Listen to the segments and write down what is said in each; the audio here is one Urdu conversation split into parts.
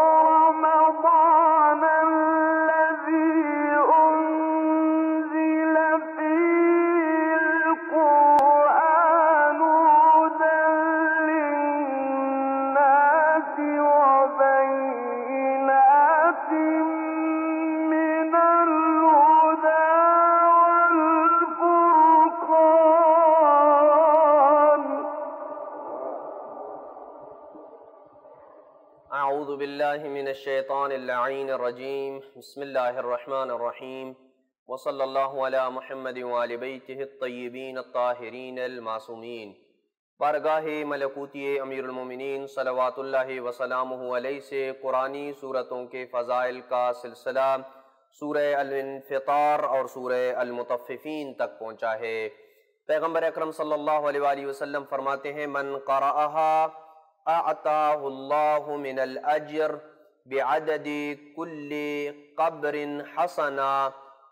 رمضان الذي أنزل فيه القرآن هدى للناس وبينات من الهدى والفرقان. اعوذ باللہ من الشیطان اللعین الرجیم. بسم اللہ الرحمن الرحیم. وصلی اللہ علی محمد وآل بیتہ الطیبین الطاہرین المعصومین. بارگاہ ملکوتی امیر المومنین صلوات اللہ وسلامہ علیہ سے قرآنی سورتوں کے فضائل کا سلسلہ سورہ الانفطار اور سورہ المطففین تک پہنچا ہے. پیغمبر اکرم صلی اللہ علیہ وآلہ وسلم فرماتے ہیں من قرأہا اعطاہ اللہ من الاجر بعدد کل قبر حسنہ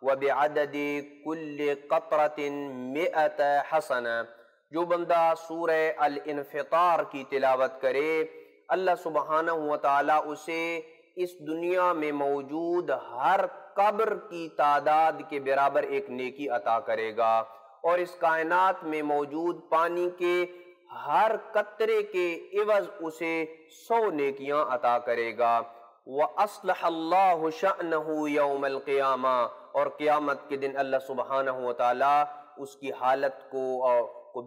وبعدد کل قطرۃ مئۃ حسنہ. جو بندہ سورہ الانفطار کی تلاوت کرے اللہ سبحانہ وتعالی اسے اس دنیا میں موجود ہر قبر کی تعداد کے برابر ایک نیکی عطا کرے گا، اور اس کائنات میں موجود پانی کے ہر قطرے کے عوض اسے 100 نیکیاں عطا کرے گا. وَأَصْلَحَ اللَّهُ شَأْنَهُ يَوْمَ الْقِيَامَةِ. اور قیامت کے دن اللہ سبحانہ وتعالی اس کی حالت کو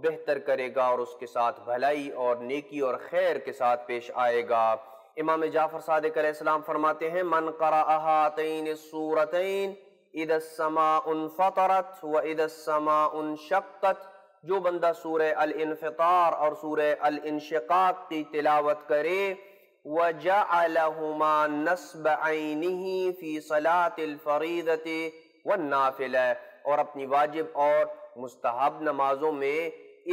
بہتر کرے گا اور اس کے ساتھ بھلائی اور نیکی اور خیر کے ساتھ پیش آئے گا. امام جعفر صادق علیہ السلام فرماتے ہیں من قرأ هاتین السورتین اذا السماء انفطرت واذا السماء انشقت. جو بندہ سورہ الانفطار اور سورہ الانشقاق کی تلاوت کرے وَجَعَلَهُمَا نَصْبَ عَيْنِهِ فِي صَلَاةِ الْفَرِيضَةِ وَالنَّافِلَةِ. اور اپنی واجب اور مستحب نمازوں میں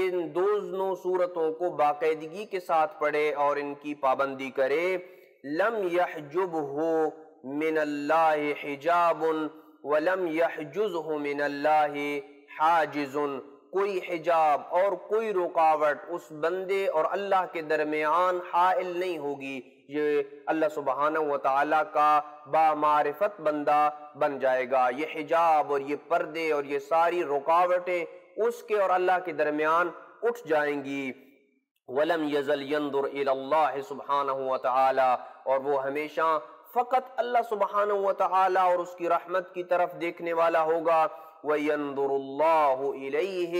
ان دونوں صورتوں کو باقاعدگی کے ساتھ پڑھے اور ان کی پابندی کرے. لَمْ يَحْجُبْهُ مِنَ اللَّهِ حِجَابٌ وَلَمْ يَحْجُزْهُ مِنَ اللَّهِ حَاجِزٌ. کوئی حجاب اور کوئی رکاوٹ اس بندے اور اللہ کے درمیان حائل نہیں ہوگی. یہ اللہ سبحانہ وتعالی کا بامعرفت بندہ بن جائے گا. یہ حجاب اور یہ پردے اور یہ ساری رکاوٹیں اس کے اور اللہ کے درمیان اٹھ جائیں گی. وَلَمْ يَزَلْ يَنْظُرْ إِلَى اللَّهِ سبحانہ وتعالی. اور وہ ہمیشہ فقط اللہ سبحانہ وتعالی اور اس کی رحمت کی طرف دیکھنے والا ہوگا. وَيَنْظُرُ اللَّهُ إِلَيْهِ.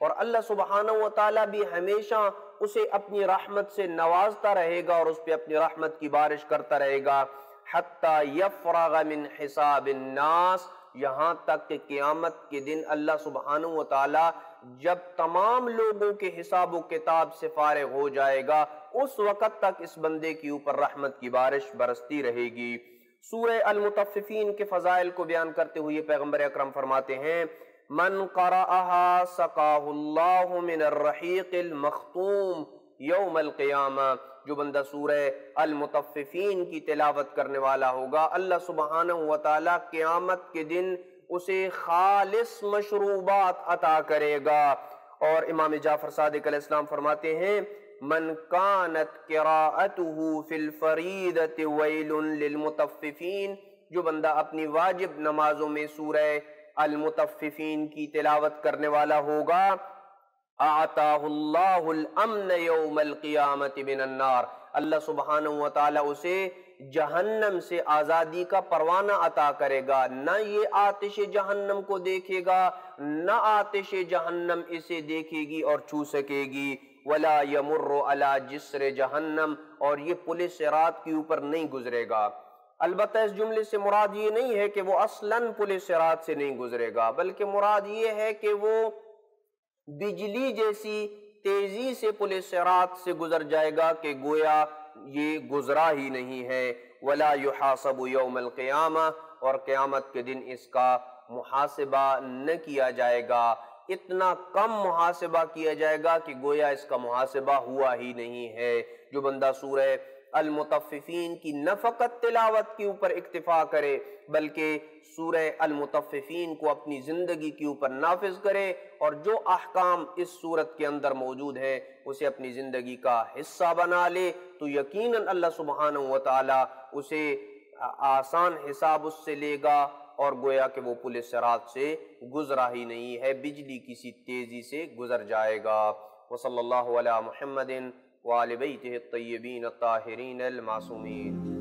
اور اللہ سبحانہ وتعالی بھی ہمیشہ اسے اپنی رحمت سے نوازتا رہے گا اور اس پہ اپنی رحمت کی بارش کرتا رہے گا. حَتَّى يَفْرَغَ مِنْ حِسَابِ النَّاسِ. یہاں تک کہ قیامت کے دن اللہ سبحانہ وتعالی جب تمام لوگوں کے حساب و کتاب سے فارغ ہو جائے گا اس وقت تک اس بندے کے اوپر رحمت کی بارش برستی رہے گی. سورہ المطففین کے فضائل کو بیان کرتے ہوئے پیغمبر اکرم فرماتے ہیں من قرأها سقاہ اللہ من الرحیق المختوم یوم القیامہ. جو بندہ سورہ المطففین کی تلاوت کرنے والا ہوگا اللہ سبحانہ وتعالی قیامت کے دن اسے خالص مشروبات عطا کرے گا. اور امام جعفر صادق علیہ السلام فرماتے ہیں من کانت قراءته فی الفریضۃ ویل للمطففین. جو بندہ اپنی واجب نمازوں میں سورہ المطففین کی تلاوت کرنے والا ہوگا اعطاہ اللہ الامن یوم القیامت من النار. اللہ سبحانہ وتعالی اسے جہنم سے آزادی کا پروانہ عطا کرے گا. نہ یہ آتش جہنم کو دیکھے گا نہ آتش جہنم اسے دیکھے گی اور چھو سکے گی. ولا یمر علی جسر جہنم. اور یہ پل صراط کے اوپر نہیں گزرے گا. البتہ اس جملے سے مراد یہ نہیں ہے کہ وہ اصلاً پل صراط سے نہیں گزرے گا، بلکہ مراد یہ ہے کہ وہ بجلی جیسی تیزی سے پل صراط سے گزر جائے گا کہ گویا یہ گزرا ہی نہیں ہے. ولا یحاسب یوم القیامہ. اور قیامت کے دن اس کا محاسبہ نہ کیا جائے گا. اتنا کم محاسبہ کیا جائے گا کہ گویا اس کا محاسبہ ہوا ہی نہیں ہے. جو بندہ سورہ المطففین کی نہ فقط تلاوت کے اوپر اکتفا کرے بلکہ سورہ المطففین کو اپنی زندگی کے اوپر نافذ کرے اور جو احکام اس سورت کے اندر موجود ہیں اسے اپنی زندگی کا حصہ بنا لے تو یقیناً اللہ سبحانہ و تعالی اسے آسان حساب اس سے لے گا اور گویا کہ وہ پل صراط سے گزرا ہی نہیں ہے، بجلی کسی تیزی سے گزر جائے گا۔ وصلی اللہ علی محمد وآل بیتہ الطیبین الطاہرین المعصومین۔